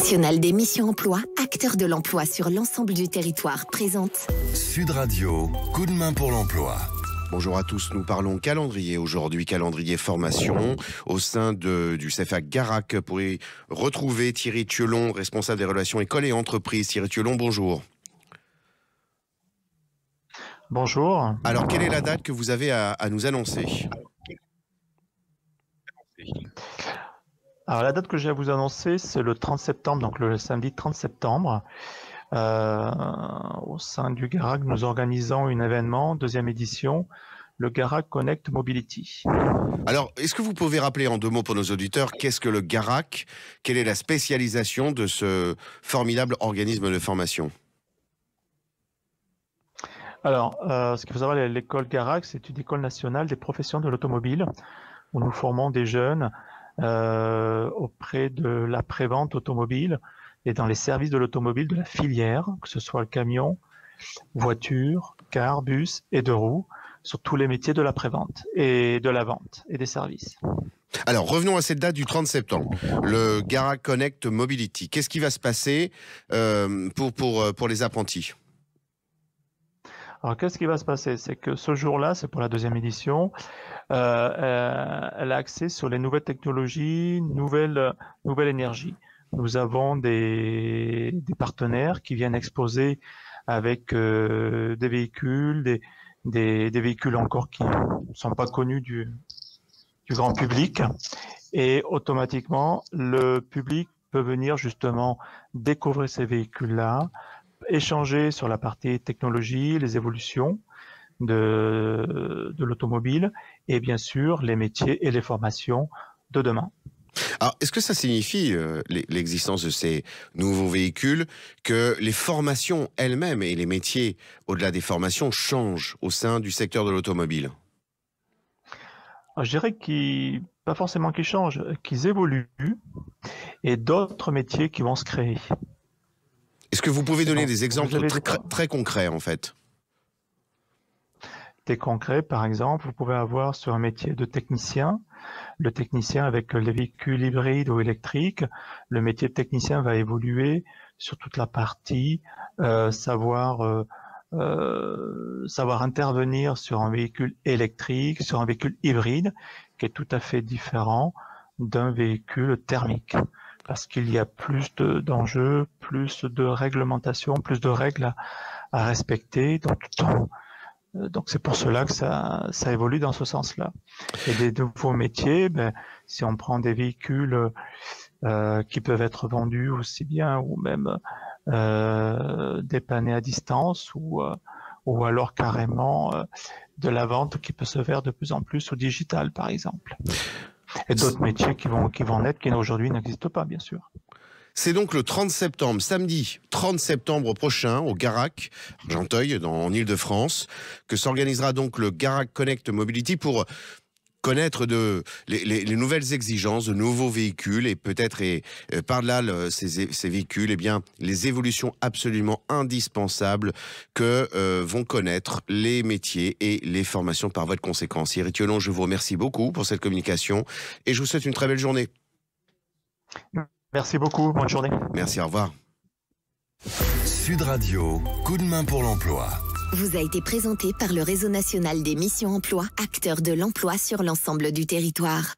national des missions emploi, acteur de l'emploi sur l'ensemble du territoire, présente Sud Radio, coup de main pour l'emploi. Bonjour à tous, nous parlons calendrier aujourd'hui, calendrier formation au sein du CFA Garac pour y retrouver Thierry Thielon, responsable des relations école et entreprise. Thierry Thielon, bonjour. Bonjour. Alors, quelle est la date que vous avez à nous annoncer ? Alors, la date que j'ai à vous annoncer, c'est le 30 septembre, donc le samedi 30 septembre. Au sein du Garac, nous organisons un événement, deuxième édition, le Garac Connect Mobility. Alors, est-ce que vous pouvez rappeler en deux mots pour nos auditeurs, qu'est-ce que le Garac ? Quelle est la spécialisation de ce formidable organisme de formation ? Alors, ce qu'il faut savoir, l'école Garac, c'est une école nationale des professions de l'automobile, où nous formons des jeunes auprès de la prévente automobile et dans les services de l'automobile de la filière, que ce soit le camion, voiture, car, bus et deux roues, sur tous les métiers de la prévente et de la vente et des services. Alors, revenons à cette date du 30 septembre, le Garac Connect Mobility. Qu'est-ce qui va se passer pour les apprentis ? Alors, qu'est-ce qui va se passer? C'est que ce jour-là, c'est pour la deuxième édition, elle a accès sur les nouvelles technologies, nouvelle énergie. Nous avons des partenaires qui viennent exposer avec des véhicules, des véhicules encore qui ne sont pas connus du grand public. Et automatiquement, le public peut venir justement découvrir ces véhicules-là, échanger sur la partie technologie, les évolutions de l'automobile et bien sûr les métiers et les formations de demain. Alors, est-ce que ça signifie, l'existence de ces nouveaux véhicules, que les formations elles-mêmes et les métiers, au-delà des formations, changent au sein du secteur de l'automobile ? Alors, je dirais pas forcément qu'ils changent, qu'ils évoluent et d'autres métiers qui vont se créer. Est-ce que vous pouvez donner des exemples très concrets, en fait ? Des concrets, par exemple, vous pouvez avoir sur un métier de technicien, le technicien avec les véhicules hybrides ou électriques, le métier de technicien va évoluer sur toute la partie savoir intervenir sur un véhicule électrique, sur un véhicule hybride, qui est tout à fait différent d'un véhicule thermique. Parce qu'il y a plus d'enjeux, plus de réglementation, plus de règles à respecter. Donc c'est pour cela que ça évolue dans ce sens-là. Et des nouveaux métiers, si on prend des véhicules qui peuvent être vendus aussi bien ou même dépannés à distance ou alors carrément de la vente qui peut se faire de plus en plus au digital, par exemple. Et d'autres métiers qui vont naître, qui aujourd'hui n'existent pas, bien sûr. C'est donc le 30 septembre, samedi 30 septembre prochain, au Garac, Argenteuil, en Ile-de-France, que s'organisera donc le Garac Connect Mobility pour connaître les nouvelles exigences de nouveaux véhicules et peut-être par-delà ces véhicules, les évolutions absolument indispensables que vont connaître les métiers et les formations par voie de conséquence. Thierry Thielon, je vous remercie beaucoup pour cette communication et je vous souhaite une très belle journée. Merci beaucoup, bonne journée. Merci, au revoir. Sud Radio, coup de main pour l'emploi. vous a été présenté par le Réseau national des missions emploi, acteur de l'emploi sur l'ensemble du territoire.